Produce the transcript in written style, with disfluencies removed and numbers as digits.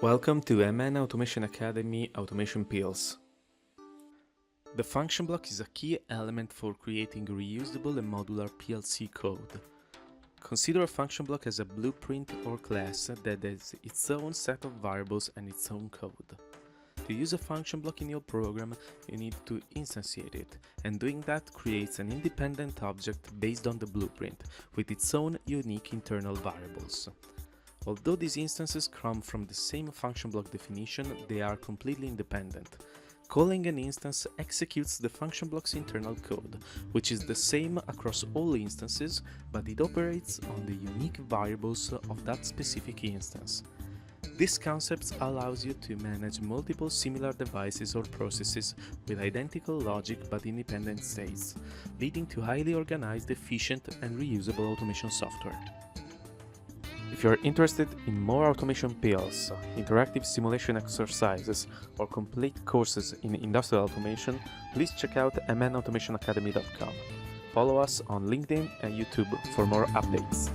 Welcome to MN Automation Academy Automation Pills. The function block is a key element for creating reusable and modular PLC code. Consider a function block as a blueprint or class that has its own set of variables and its own code. To use a function block in your program, you need to instantiate it, and doing that creates an independent object based on the blueprint, with its own unique internal variables. Although these instances come from the same function block definition, they are completely independent. Calling an instance executes the function block's internal code, which is the same across all instances, but it operates on the unique variables of that specific instance. This concept allows you to manage multiple similar devices or processes with identical logic but independent states, leading to highly organized, efficient, and reusable automation software. If you're interested in more automation pills, interactive simulation exercises, or complete courses in industrial automation, please check out mnautomationacademy.com. Follow us on LinkedIn and YouTube for more updates.